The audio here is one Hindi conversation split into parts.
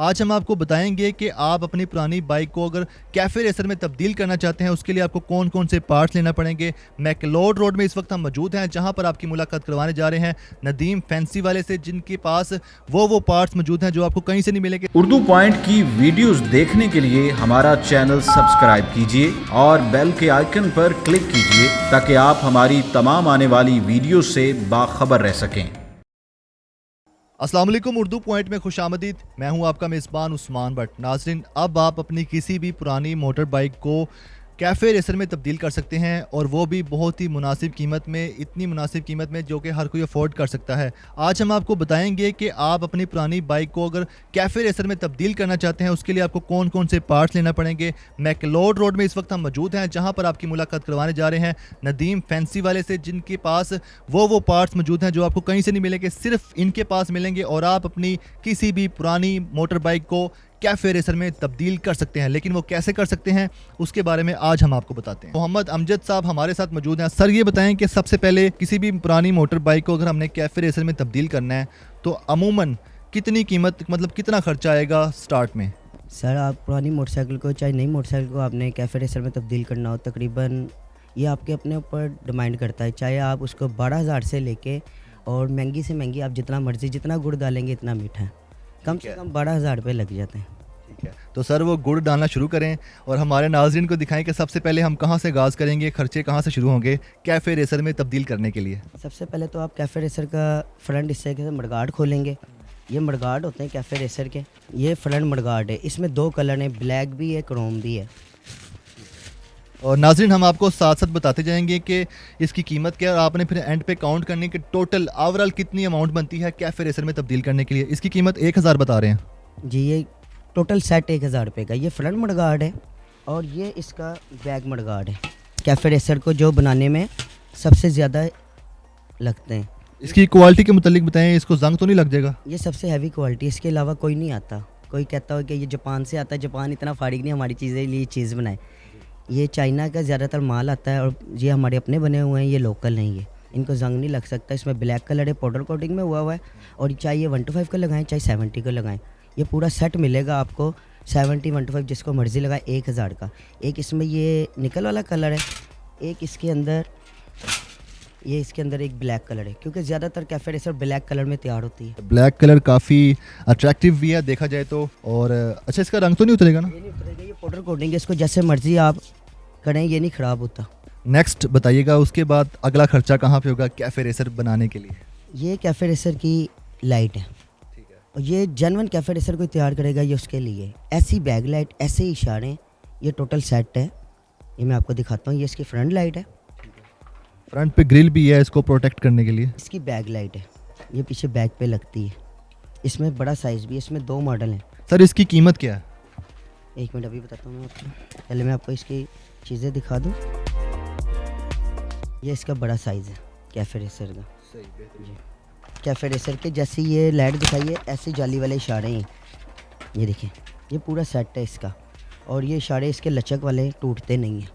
आज हम आपको बताएंगे कि आप अपनी पुरानी बाइक को अगर कैफ़े रेसर में तब्दील करना चाहते हैं उसके लिए आपको कौन कौन से पार्ट्स लेना पड़ेंगे। मैकलोड रोड में इस वक्त हम मौजूद हैं जहां पर आपकी मुलाकात करवाने जा रहे हैं नदीम फैंसी वाले से, जिनके पास वो पार्ट्स मौजूद हैं जो आपको कहीं से नहीं मिलेंगे। उर्दू पॉइंट की वीडियोस देखने के लिए हमारा चैनल सब्सक्राइब कीजिए और बेल के आइकन पर क्लिक कीजिए ताकि आप हमारी तमाम आने वाली वीडियो से बाखबर रह सकें। अस्सलाम वालेकुम, उर्दू पॉइंट में खुशामदीद। मैं हूं आपका मेज़बान उस्मान भट्ट। नाज़रीन, अब आप अपनी किसी भी पुरानी मोटर बाइक को कैफ़े रेसर में तब्दील कर सकते हैं और वो भी बहुत ही मुनासिब कीमत में, इतनी मुनासिब कीमत में जो कि हर कोई अफोर्ड कर सकता है। आज हम आपको बताएंगे कि आप अपनी पुरानी बाइक को अगर कैफ़े रेसर में तब्दील करना चाहते हैं उसके लिए आपको कौन कौन से पार्ट्स लेना पड़ेंगे। मैकलोड रोड में इस वक्त हम मौजूद हैं जहाँ पर आपकी मुलाकात करवाने जा रहे हैं नदीम फैंसी वाले से, जिनके पास वो पार्ट्स मौजूद हैं जो आपको कहीं से नहीं मिलेंगे, सिर्फ इनके पास मिलेंगे और आप अपनी किसी भी पुरानी मोटर बाइक को कैफ़े रेसर में तब्दील कर सकते हैं। लेकिन वो कैसे कर सकते हैं उसके बारे में आज हम आपको बताते हैं। मोहम्मद अमजद साहब हमारे साथ मौजूद हैं। सर, ये बताएं कि सबसे पहले किसी भी पुरानी मोटर बाइक को अगर हमने कैफ़े रेसर में तब्दील करना है तो अमूमन कितनी कीमत, मतलब कितना खर्चा आएगा स्टार्ट में? सर, आप पुरानी मोटरसाइकिल को, चाहे नई मोटरसाइकिल को आपने कैफ़े रेसर में तब्दील करना हो, तकरीबन ये आपके अपने ऊपर डिमांड करता है। चाहे आप उसको 12,000 से लेके और महंगी से महंगी आप जितना मर्ज़ी, जितना गुड़ डालेंगे इतना मीठा है, कम से कम 12,000 रुपये लग जाते हैं। ठीक है, तो सर वो गुड़ डालना शुरू करें और हमारे नाज़रीन को दिखाएं कि सबसे पहले हम कहाँ से आगाज़ करेंगे, खर्चे कहाँ से शुरू होंगे कैफ़े रेसर में तब्दील करने के लिए। सबसे पहले तो आप कैफ़े रेसर का फ्रंट हिस्से के मडगार्ड खोलेंगे। ये मडगार्ड होते हैं कैफ़े रेसर के, ये फ्रंट मडगार्ड है। इसमें 2 कलर हैं, ब्लैक भी है, क्रोम भी है। और नाज़रीन, हम आपको साथ साथ बताते जाएंगे कि इसकी कीमत क्या है और आपने फिर एंड पे काउंट करने के टोटल ओवरऑल कितनी अमाउंट बनती है कैफ़े रेसर में तब्दील करने के लिए। इसकी कीमत 1,000 बता रहे हैं जी। ये टोटल सेट 1,000 रुपये का। ये फ्रंट मडगार्ड है और ये इसका बैक मडगार्ड है। कैफ़े रेसर को जो बनाने में सबसे ज़्यादा लगते हैं। इसकी क्वालिटी के मुतालिक बताएं, इसको जंग तो नहीं लग जाएगा? ये सबसे हैवी क्वालिटी, इसके अलावा कोई नहीं आता। कोई कहता हो कि ये जापान से आता है, जापान इतना फाड़िक नहीं हमारी चीज़ें लिए चीज़ बनाए। ये चाइना का ज़्यादातर माल आता है और ये हमारे अपने बने हुए हैं, ये लोकल नहीं है, इनको जंग नहीं लग सकता। इसमें ब्लैक कलर है, पाउडर कोटिंग में हुआ है। और चाहे ये 125 का लगाएं चाहे 70 का लगाएं, ये पूरा सेट मिलेगा आपको। 70, 125 जिसको मर्ज़ी लगाएं, 1,000 का। एक इसमें ये निकल वाला कलर है, एक इसके अंदर, ये इसके अंदर एक ब्लैक कलर है, क्योंकि ज़्यादातर कैफ़े रेसर ब्लैक कलर में तैयार होती है। ब्लैक कलर काफ़ी अट्रैक्टिव भी है देखा जाए तो। और अच्छा, इसका रंग तो नहीं उतरेगा ना? ये नहीं उतरेगा, ये पाउडर कोटिंग है, इसको जैसे मर्ज़ी आप करें, ये नहीं ख़राब होता। नेक्स्ट बताइएगा, उसके बाद अगला खर्चा कहाँ पे होगा कैफ़े रेसर बनाने के लिए? ये कैफ़े रेसर की लाइट है। ठीक है। और ये जेन्युइन कैफ़े रेसर कोई तैयार करेगा, ये उसके लिए ऐसी बैक लाइट, ऐसे इशारे, ये टोटल सेट है। ये मैं आपको दिखाता हूँ। ये इसकी फ्रंट लाइट है, फ्रंट पे ग्रिल भी है इसको प्रोटेक्ट करने के लिए। इसकी बैक लाइट है, ये पीछे बैक पे लगती है। इसमें बड़ा साइज़ भी है, इसमें 2 मॉडल हैं। सर, इसकी कीमत क्या है? एक मिनट, अभी बताता हूँ मैं आपको। पहले मैं आपको इसकी चीज़ें दिखा दूँ। ये इसका बड़ा साइज़ है कैफ़े रेसर का। जी, कैफ़े रेसर के जैसी ये लाइट दिखाई है, ऐसे जाली वाले इशारे हैं। ये देखिए, ये पूरा सेट है इसका। और ये इशारे इसके लचक वाले, टूटते नहीं हैं।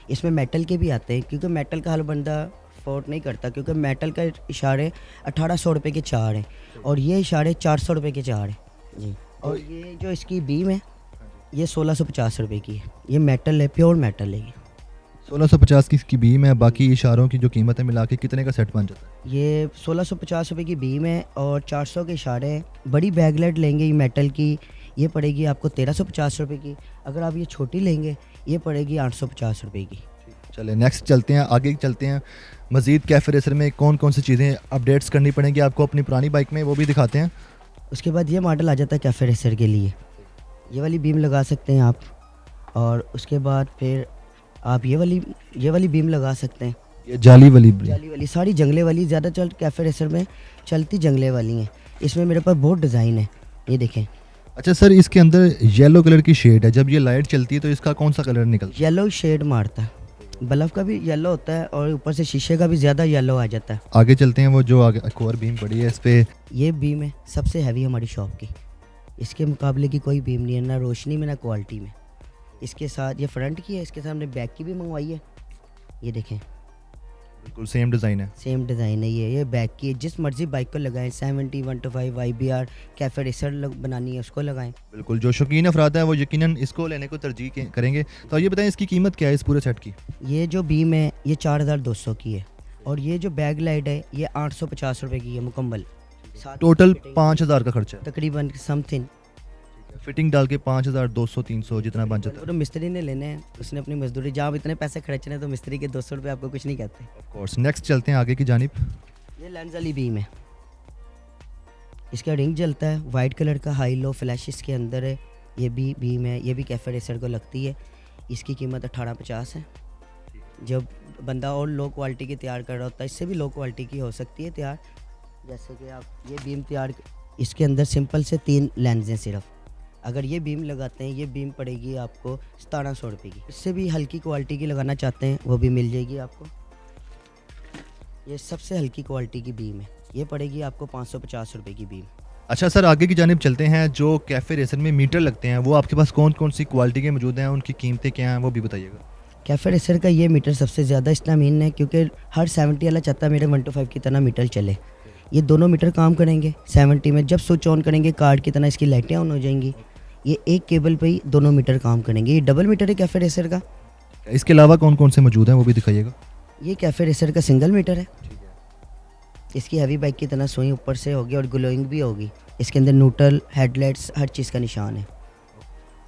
इसमें मेटल के भी आते हैं, क्योंकि मेटल का हर बंदा अफोर्ड नहीं करता, क्योंकि मेटल का इशारे 1,800 रुपये के 4 हैं और ये इशारे 400 रुपये के 4 हैं जी। और ये जो इसकी बीम है ये 1,650 रुपये की है। ये मेटल है, प्योर मेटल है। ये 1650 की इसकी बीम है, बाकी इशारों की जो कीमत है मिला के कितने का सेट बन जाता है? ये 1,650 रुपये की बीम है और 400 के इशारे हैं। बड़ी बैकलाइट लेंगे ये मेटल की, ये पड़ेगी आपको 1,350 रुपये की। अगर आप ये छोटी लेंगे ये पड़ेगी 850 रुपये की। चले नेक्स्ट चलते हैं, आगे चलते हैं। मज़ीद कैफ़े रेसर में कौन कौन सी चीज़ें अपडेट्स करनी पड़ेंगी आपको अपनी पुरानी बाइक में, वो भी दिखाते हैं। उसके बाद ये मॉडल आ जाता है कैफ़े रेसर के लिए। ये वाली बीम लगा सकते हैं आप, और उसके बाद फिर आप ये वाली बीम लगा सकते हैं। ये जाली वाली सारी जंगले वाली, ज़्यादा चल कैफ़े रेसर में चलती जंगले वाली हैं। इसमें मेरे पास बहुत डिज़ाइन है, ये देखें। अच्छा सर, इसके अंदर येलो कलर की शेड है, जब ये लाइट चलती है तो इसका कौन सा कलर निकलता है? येलो शेड मारता है, बल्ब का भी येलो होता है और ऊपर से शीशे का भी ज़्यादा येलो आ जाता है। आगे चलते हैं, वो जो आगे एक और बीम पड़ी है इस पे। ये बीम है सबसे हैवी हमारी शॉप की, इसके मुकाबले की कोई बीम नहीं है, ना रोशनी में ना क्वालिटी में। इसके साथ ये फ्रंट की है, इसके सामने बैक की भी मंगवाई है। ये देखें, बिल्कुल सेम डिज़ाइन है। सेम डिज़ाइन है ये बैक की है, जिस मर्जी बाइक को लगाएं, 70 125 IBR कैफे रेसर बनानी है उसको लगाएं। बिल्कुल, जो शौकीन अफराद हैं वो यकीनन इसको लेने को करेंगे। तो ये बताएं इसकी कीमत क्या है इस पूरे सेट की? ये जो बीम है ये 4200 की है, और ये जो बैग लाइट है ये 850 रुपये की है मुकम्मल। टोटल 5000 का खर्चा है। तकरीबन समथिंग। फिटिंग डाल के 5200 300 जितना बन जाता है। तो मिस्त्री ने लेने हैं, उसने अपनी मजदूरी, जब आप इतने पैसे खर्चने तो मिस्त्री के 200 रुपये आपको कुछ नहीं कहते। Of course. नेक्स्ट चलते हैं आगे की जानिब। ये लेंस वाली बीम है, इसका रिंग जलता है, वाइट कलर का हाई लो फ्लैश इसके अंदर है। ये भी बीम है, ये भी कैफे रेसर को लगती है। इसकी कीमत 1850 है। जब बंदा और लो क्वालिटी की तैयार कर रहा होता है, इससे भी लो क्वालिटी की हो सकती है तैयार। जैसे कि आप ये बीम तैयार, इसके अंदर सिंपल से 3 लेंस हैं सिर्फ। अगर ये बीम लगाते हैं, ये बीम पड़ेगी आपको 1700 रुपये की। इससे भी हल्की क्वालिटी की लगाना चाहते हैं वो भी मिल जाएगी आपको। ये सबसे हल्की क्वालिटी की बीम है, ये पड़ेगी आपको 550 रुपये की बीम। अच्छा सर, आगे की जानिब चलते हैं। जो कैफ़े रेसर में मीटर लगते हैं वो आपके पास कौन कौन सी क्वालिटी के मौजूद हैं, उनकी कीमतें क्या हैं वो भी बताइएगा। कैफे रेसर का ये मीटर सबसे ज़्यादा इसलिए अमीन है क्योंकि हर 70 वाला चाहता है मेरे 125 की तरह मीटर चले। ये दोनों मीटर काम करेंगे 70 में। जब स्विच ऑन करेंगे कार्ड की तरह इसकी लाइटें ऑन हो जाएंगी। ये एक केबल पे ही दोनों मीटर काम करेंगे। ये डबल मीटर है कैफे रेसर का। इसके अलावा कौन कौन से मौजूद हैं वो भी दिखाइएगा। ये कैफे रेसर का सिंगल मीटर है। इसकी हैवी बाइक की तरह सुई ऊपर से होगी और ग्लोइंग भी होगी। इसके अंदर न्यूट्रल, हेडलाइट्स, हर चीज़ का निशान है।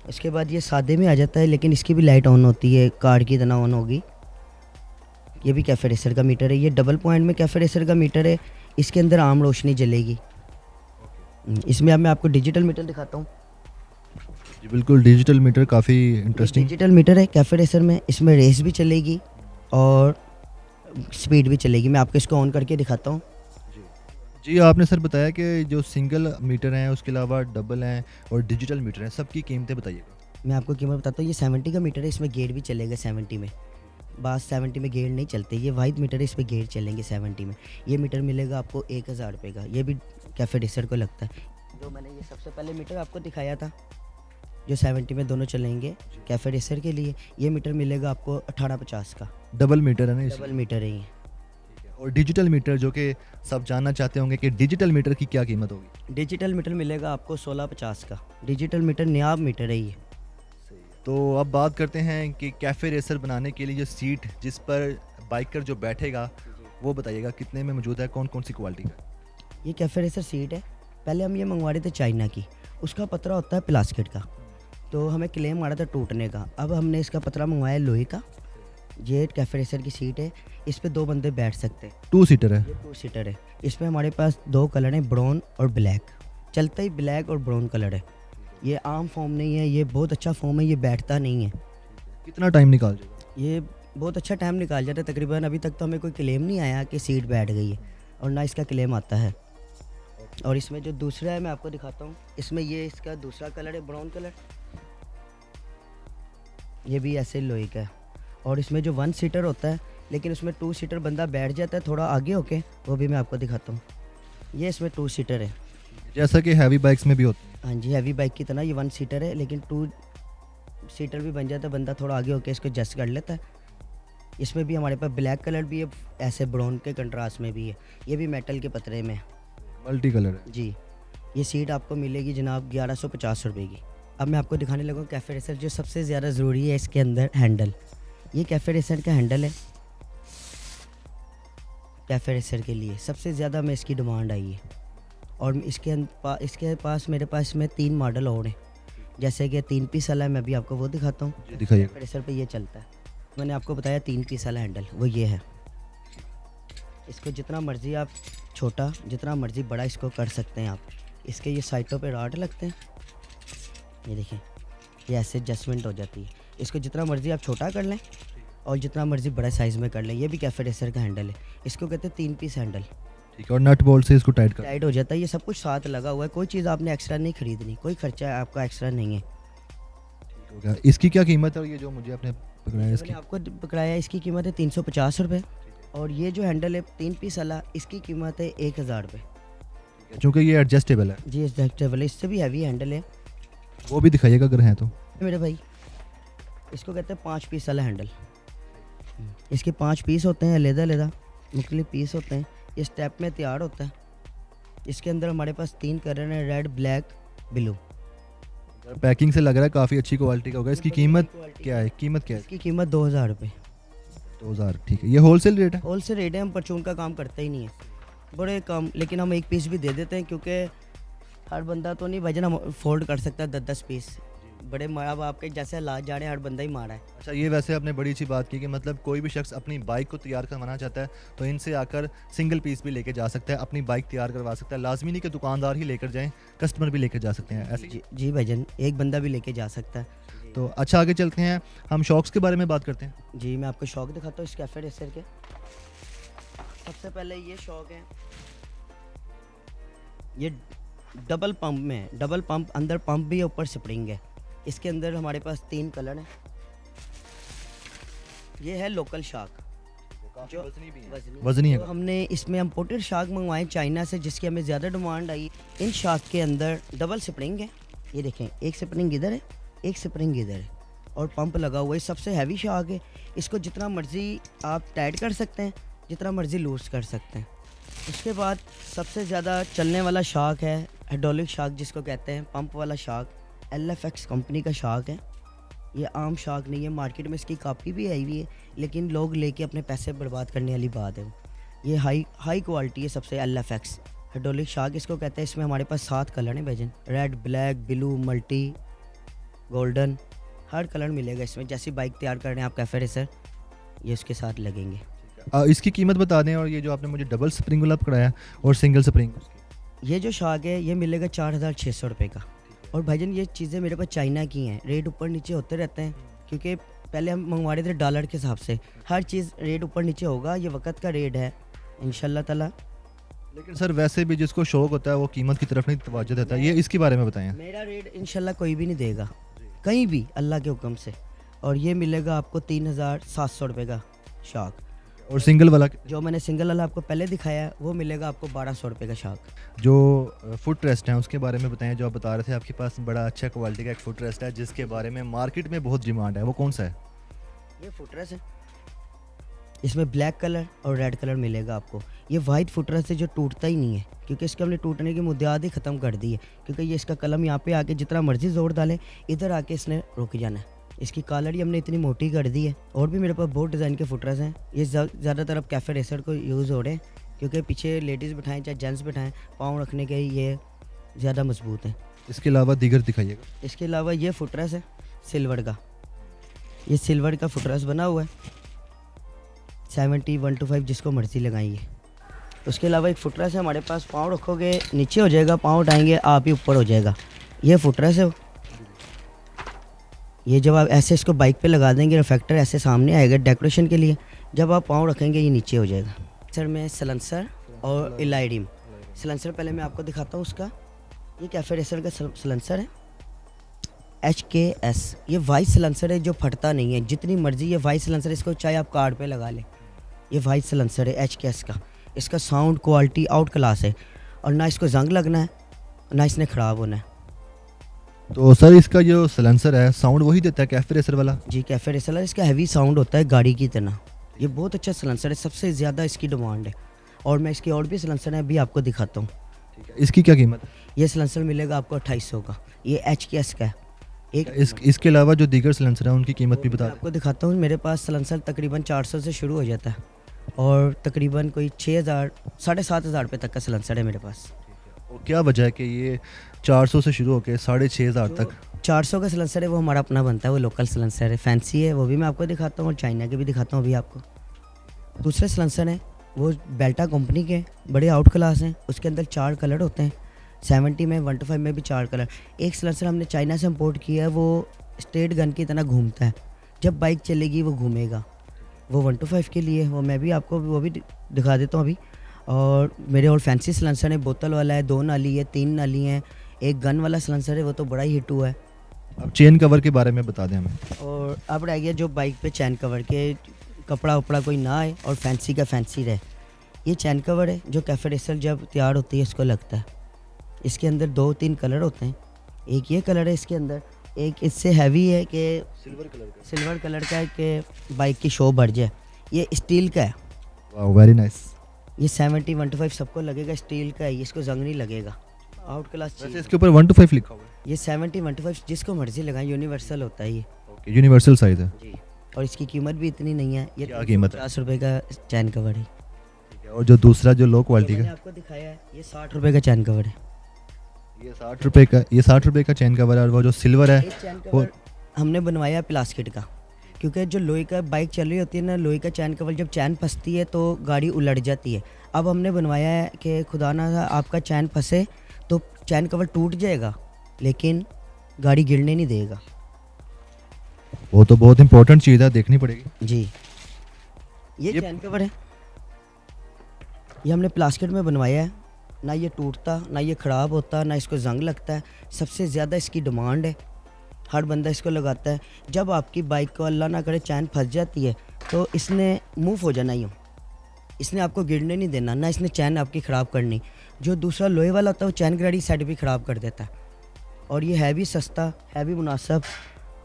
उसके बाद ये सादे में आ जाता है, लेकिन इसकी भी लाइट ऑन होती है, कार्ड की तरह ऑन होगी। ये भी कैफे रेसर का मीटर है। ये डबल पॉइंट में कैफे रेसर का मीटर है। इसके अंदर आम रोशनी जलेगी। इसमें अब मैं आपको डिजिटल मीटर दिखाता हूँ। जी बिल्कुल, डिजिटल मीटर काफ़ी इंटरेस्टिंग। डिजिटल मीटर है कैफे रेसर में। इसमें रेस भी चलेगी और स्पीड भी चलेगी। मैं आपको इसको ऑन करके दिखाता हूँ। जी आपने सर बताया कि जो सिंगल मीटर हैं उसके अलावा डबल हैं और डिजिटल मीटर हैं, सबकी कीमतें बताइएगा। मैं आपको कीमत बताता हूँ। ये 70 का मीटर है, इसमें गेट भी चलेगा 70 में। बस 70 में गेट नहीं चलते, ये वाइट मीटर है, इस पर गेट चलेंगे 70 में। ये मीटर मिलेगा आपको 1000 रुपये का। ये भी कैफे रेसर को लगता है। जो मैंने ये सबसे पहले मीटर आपको दिखाया था जो 70 में दोनों चलेंगे कैफे रेसर के लिए, ये मीटर मिलेगा आपको 1850 का। डबल मीटर है ना इसमें? डबल मीटर है ये। और डिजिटल मीटर, जो कि सब जानना चाहते होंगे कि डिजिटल मीटर की क्या कीमत होगी। डिजिटल मीटर मिलेगा आपको 1650 का। डिजिटल मीटर नयाब मीटर है ये। तो अब बात करते हैं कि कैफ़े रेसर बनाने के लिए जो सीट जिस पर बाइकर जो बैठेगा वो बताइएगा कितने में मौजूद है, कौन कौन सी क्वालिटी का। ये कैफे रेसर सीट है। पहले हम ये मंगवा रहे थे चाइना की, उसका पतरा होता है प्लास्टिक का, तो हमें क्लेम आ रहा था टूटने का। अब हमने इसका पतरा मंगवाया लोहे का। ये कैफे रेसर की सीट है, इस पे 2 बंदे बैठ सकते हैं। 2 सीटर है। ये 2 सीटर है। इसमें हमारे पास 2 कलर हैं, ब्राउन और ब्लैक। चलता ही ब्लैक और ब्राउन कलर है। ये आम फॉर्म नहीं है, ये बहुत अच्छा फॉर्म है, ये बैठता नहीं है। कितना टाइम निकाल जाएगा? ये बहुत अच्छा टाइम निकाल जाता है तकरीबन। अभी तक तो हमें कोई क्लेम नहीं आया कि सीट बैठ गई है, और ना इसका क्लेम आता है। और इसमें जो दूसरा है मैं आपको दिखाता हूँ। इसमें ये इसका दूसरा कलर है ब्राउन कलर, ये भी ऐसे लोहे का है। और इसमें जो 1 सीटर होता है, लेकिन उसमें 2 सीटर बंदा बैठ जाता है थोड़ा आगे होके, वो भी मैं आपको दिखाता हूँ। ये इसमें 2 सीटर है, जैसा कि हैवी बाइक्स में भी होती है। हाँ जी, हैवी बाइक की तरह ये 1 सीटर है, लेकिन 2 सीटर भी बन जाता है, बंदा थोड़ा आगे होके इसको एडजस्ट कर लेता है। इसमें भी हमारे पास ब्लैक कलर भी है, ऐसे ब्राउन के कंट्रास्ट में भी है। ये भी मेटल के पतरे में है। मल्टी कलर है जी। ये सीट आपको मिलेगी जनाब 1150 रुपये की। अब मैं आपको दिखाने लगा कैफे रेसर। जो सबसे ज़्यादा ज़रूरी है इसके अंदर हैंडल। ये कैफे रेसर का हैंडल है। कैफे रेसर के लिए सबसे ज़्यादा में इसकी डिमांड आई है। और इसके पास मेरे पास में 3 मॉडल और हैं, जैसे कि 3 पीस वाला है, मैं भी आपको वो दिखाता हूँ। जी दिखाइए। कैफे रेसर पे ये चलता है। मैंने आपको बताया 3 पीस वाला हैंडल, वो ये है। इसको जितना मर्ज़ी आप छोटा, जितना मर्ज़ी बड़ा इसको कर सकते हैं आप। इसके ये साइटों पे रॉड लगते हैं, ये देखिए, ये ऐसे एडजस्टमेंट हो जाती है। इसको जितना मर्ज़ी आप छोटा कर लें और जितना मर्ज़ी बड़ा साइज़ में कर लें। ये भी कैफे रेसर का हैंडल है। इसको कहते हैं 3 पीस हैंडल। ठीक है, और नट बोल्ट से इसको टाइट हो जाता है। ये सब कुछ साथ लगा हुआ है, कोई चीज़ आपने एक्स्ट्रा नहीं खरीदनी, कोई खर्चा आपका एक्स्ट्रा नहीं है। हो गया। इसकी क्या कीमत है? और ये जो मुझे आपने पकड़ाया मैंने इसकी आपको पकड़ाया, इसकी कीमत है 350 रुपये। और ये जो हैंडल है 3 पीस वाला, इसकी कीमत है 1000 रुपये। चूँकि ये एडजस्टेबल है। जी एडजस्टेबल है, इससे भी हैवी हैंडल है। वो भी दिखाइएगा अगर हैं तो। मेरे भाई, इसको कहते हैं 5 पीस वाला हैंडल। इसके 5 पीस होते हैं, अलग-अलग मुख्तलिफ पीस होते हैं। ये स्टेप में तैयार होता है। इसके अंदर हमारे पास 3 कलर हैं, रेड, ब्लैक, ब्लू। पैकिंग से लग रहा है काफ़ी अच्छी क्वालिटी का होगा। इसकी कीमत क्या है? कीमत क्या है? इसकी कीमत 2000 रुपये 2000, ठीक है। ये होलसेल रेट है? होलसेल रेट है। हम परचून का काम करते ही नहीं है, बड़े कम, लेकिन हम 1 पीस भी दे देते हैं क्योंकि हर बंदा तो नहीं भाईजान हम अफोर्ड कर सकता है 10-10 पीस। बड़े अब आपके जैसे हालात जा रहे हैं, हर बंदा ही मारा है। अच्छा, ये वैसे आपने बड़ी अच्छी बात की कि मतलब कोई भी शख्स अपनी बाइक को तैयार करवाना चाहता है तो इनसे आकर सिंगल पीस भी लेके जा सकता है, अपनी बाइक तैयार करवा सकता है। लाजमी नहीं कि दुकानदार ही लेकर जाएं, कस्टमर भी लेकर जा सकते हैं ऐसे। जी भाईजान, एक बंदा भी लेके जा सकता है। तो अच्छा, आगे चलते हैं, हम शॉक्स के बारे में बात करते हैं। जी, मैं आपको शॉक दिखाता हूँ इस कैफे रेसर के। सबसे पहले ये शॉक है, ये डबल पंप में है। डबल पंप, अंदर पंप भी है, ऊपर स्प्रिंग है। इसके अंदर हमारे पास 3 कलर हैं। ये है लोकल शार्क, जो वजनी है। तो हमने इसमें इम्पोर्टेड शार्क मंगवाए चाइना से, जिसकी हमें ज़्यादा डिमांड आई। इन शार्क के अंदर डबल स्प्रिंग है। ये देखें, एक स्प्रिंग इधर है, एक स्प्रिंग इधर है, और पंप लगा हुआ है। सबसे हैवी शार्क है। इसको जितना मर्जी आप टाइट कर सकते हैं, जितना मर्जी लूज कर सकते हैं। उसके बाद सबसे ज़्यादा चलने वाला शार्क है हाइड्रोलिक शार्क, जिसको कहते हैं पंप वाला शार्क। LFX कंपनी का शार्क है। ये आम शार्क नहीं है, मार्केट में इसकी कापी भी आई हुई है, लेकिन लोग लेके अपने पैसे बर्बाद करने वाली बात है। ये हाई क्वालिटी है सबसे, LFX हाइड्रोलिक शार्क इसको कहते हैं। इसमें हमारे पास 7 कलर हैं भाईजान, red, black, blue, multi, golden, हर कलर मिलेगा इसमें। जैसी बाइक तैयार कर रहे हैं आप कैफे रेसर, ये उसके साथ लगेंगे। इसकी कीमत बता दें, और ये जो आपने मुझे डबल स्प्रिंग वाला पकड़ाया और सिंगल स्प्रिंग, ये जो शार्क है ये मिलेगा 4600 रुपये का। और भाईजान ये चीज़ें मेरे पास चाइना की हैं, रेट ऊपर नीचे होते रहते हैं क्योंकि पहले हम मंगवा रहे थे डॉलर के हिसाब से। हर चीज़ रेट ऊपर नीचे होगा, ये वक्त का रेट है इंशाल्लाह ताला। लेकिन सर वैसे भी जिसको शौक होता है वो कीमत की तरफ नहीं तवज्जो देता है। ये इसके बारे में बताएं। मेरा रेट इंशाल्लाह कोई भी नहीं देगा कहीं भी, अल्लाह के हुक्म से। और ये मिलेगा आपको 3700 रुपये का शार्क। और सिंगल वाला जो मैंने सिंगल वाला आपको पहले दिखाया है वो मिलेगा आपको 1200 रुपये का शार्क। जो फुट रेस्ट है उसके बारे में बताएं। जो आप बता रहे थे आपके पास बड़ा अच्छा क्वालिटी का एक फुट रेस्ट है जिसके बारे में मार्केट में बहुत डिमांड है, वो कौन सा है? ये फुट रेस्ट है, इसमें ब्लैक कलर और रेड कलर मिलेगा आपको। ये वाइट फुट रेस्ट है जो टूटता ही नहीं है, क्योंकि इसके हमने टूटने की मुद्दात ही ख़त्म कर दी है। क्योंकि ये इसका कलम यहाँ पे आके जितना मर्जी ज़ोर डाले, इधर आके इसने रुक जाना है। इसकी कॉलर ही हमने इतनी मोटी कर दी है। और भी मेरे पास बहुत डिज़ाइन के फुट रेस्ट हैं। ये ज़्यादातर अब कैफे रेसर को यूज़ हो रहे हैं क्योंकि पीछे लेडीज़ बिठाएं चाहे जेंट्स बिठाएं, पाँव रखने के ये ज़्यादा मजबूत हैं। इसके अलावा दीगर दिखाइएगा। इसके अलावा ये फुट रेस्ट है सिल्वर का। ये सिल्वर का फुट रेस्ट बना हुआ है, 70, 125 जिसको मर्जी लगाइए। उसके अलावा एक फुट रेस्ट है हमारे पास, पाँव रखोगे नीचे हो जाएगा, पाँव उठाएंगे आप ही ऊपर हो जाएगा। ये फुट रेस्ट है। ये जब आप ऐसे इसको बाइक पे लगा देंगे, रिफ्लेक्टर ऐसे सामने आएगा डेकोरेशन के लिए। जब आप पाँव रखेंगे ये नीचे हो जाएगा। सर मैं सलेंसर और इलाइडिम। सलेंसर पहले मैं आपको दिखाता हूँ उसका। ये कैफे रेसर का सलेंसर है HKS। ये वाइट सलेंसर है जो फटता नहीं है, जितनी मर्जी ये वाइट सलेंसर, इसको चाहे आप कार्ड पे लगा लें। ये वाइट सलेंसर है HKS का। इसका साउंड क्वालिटी आउट क्लास है, और ना इसको जंग लगना है ना इसने ख़राब होना है। तो सर इसका जो सलेंसर है साउंड वही देता है कैफे रेसर वाला? जी कैफे रेसर, इसका हैवी साउंड होता है गाड़ी की तरह। ये बहुत अच्छा सलेंसर है, सबसे ज़्यादा इसकी डिमांड है। और मैं इसकी और भी सलेंसर है अभी आपको दिखाता हूँ। ठीक है, इसकी क्या कीमत है? ये सलेंसर मिलेगा आपको 2800 का। ये HKS का है। इसके अलावा जो दीगर सलेंसर है उनकी कीमत भी बता दें। आपको दिखाता हूँ। मेरे पास सलेंसर तकरीबन 400 से शुरू हो जाता है, और तकरीबन कोई 6000, 7500 रुपये तक का सलेंसर है मेरे पास। और क्या वजह है कि ये 400 से शुरू होकर 6500 तक? 400 का सलेंसर है वो हमारा अपना बनता है, वो लोकल सलेंसर है, फैंसी है, वो भी मैं आपको दिखाता हूँ, और चाइना के भी दिखाता हूँ अभी आपको। दूसरे सलेंसर हैं वो बेल्टा कंपनी के, बड़े आउट क्लास हैं। उसके अंदर 4 कलर होते हैं, 70 में, 125 में भी 4 कलर। एक सलेंसर हमने चाइना से इम्पोर्ट किया है, वो स्ट्रेट गन की तरह घूमता है, जब बाइक चलेगी वो घूमेगा। वो 125 के लिए, वो मैं भी आपको वो भी दिखा देता हूँ अभी। और मेरे और फैंसी सलेंसर है, बोतल वाला है, 2 नाली है, 3 नाली है, एक गन वाला सलेंसर है, वो तो बड़ा ही हिट हुआ है। अब चेन कवर के बारे में बता दें हमें। और अब रह गया जो बाइक पे चैन कवर के कपड़ा उपड़ा कोई ना आए और फैंसी का फैंसी रहे। ये चैन कवर है जो कैफे रेसर जब तैयार होती है इसको लगता है। इसके अंदर 2-3 कलर होते हैं। एक ये कलर है इसके अंदर, एक इससे हैवी है कि सिल्वर कलर का है कि बाइक की शो बढ़ जाए। ये स्टील का है, वाह वेरी नाइस। ये 70 125 सबको लगेगा, स्टील का है, इसको जंग नहीं लगेगा, आउट क्लास वैसे चीज़। इसके ऊपर 1 to 5 लिखा हुआ है। ये 70 125 जिसको मर्जी लगाएं, यूनिवर्सल होता है ये ओके, यूनिवर्सल साइज है। जी। और इसकी कीमत भी इतनी नहीं है, ये क्या कीमत है? 50 रुपये का चैन कवर है। ठीक है, और जो दूसरा जो लो क्वालिटी मैंने का, आपको दिखाया है, ये 60 रुपये का चैन कवर है। ये 60 रुपए का, ये 60 रुपए का चैन कवर है। और वो जो सिल्वर है एक चैन वो कवर हमने बनवाया है प्लास्टिक का, क्योंकि जो लोहे का बाइक चल रही होती है ना, लोहे का चैन कवर जब चैन फंसती है तो गाड़ी उलट जाती है। अब हमने बनवाया है कि खुदा ना आपका चैन फंसे तो चैन कवर टूट जाएगा लेकिन गाड़ी गिरने नहीं देगा। वो तो बहुत इंपॉर्टेंट चीज़ है, देखनी पड़ेगी। जी, ये चैन कवर है, ये हमने प्लास्टिक में बनवाया है, ना ये टूटता, ना ये ख़राब होता, ना इसको जंग लगता है। सबसे ज़्यादा इसकी डिमांड है, हर बंदा इसको लगाता है। जब आपकी बाइक को अल्लाह ना करे चैन फंस जाती है तो इसने मूव हो जाना ही हो, इसने आपको गिरने नहीं देना, ना इसने चैन आपकी ख़राब करनी। जो दूसरा लोहे वाला होता है वो चैन गाड़ी साइड भी ख़राब कर देता है। और ये है भी सस्ता, है भी मुनासिब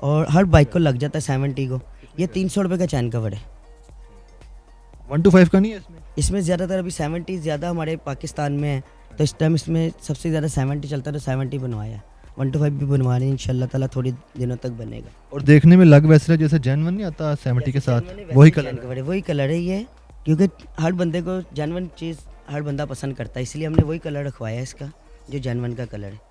और हर बाइक को लग जाता है 70 को। ये 300 रुपये का चैन कवर है। 1 to 5 का नहीं है इसमें? इसमें ज़्यादातर अभी 70 ज़्यादा हमारे पाकिस्तान में है, तो इस टाइम इसमें सबसे ज़्यादा 70 चलता है, तो 70 बनवाया है। 1 to 5 भी बनवा रहे हैं, इंशाल्लाह ताला थोड़ी दिनों तक बनेगा। और देखने में लग वैसे जैसे जेन्युइन नहीं आता 70 के साथ, वही कलर है। वही कलर है ये, क्योंकि हर बंदे को जेन्युइन चीज़ हर बंदा पसंद करता है, इसलिए हमने वही कलर रखवाया है इसका, जो जेन्युइन का कलर है।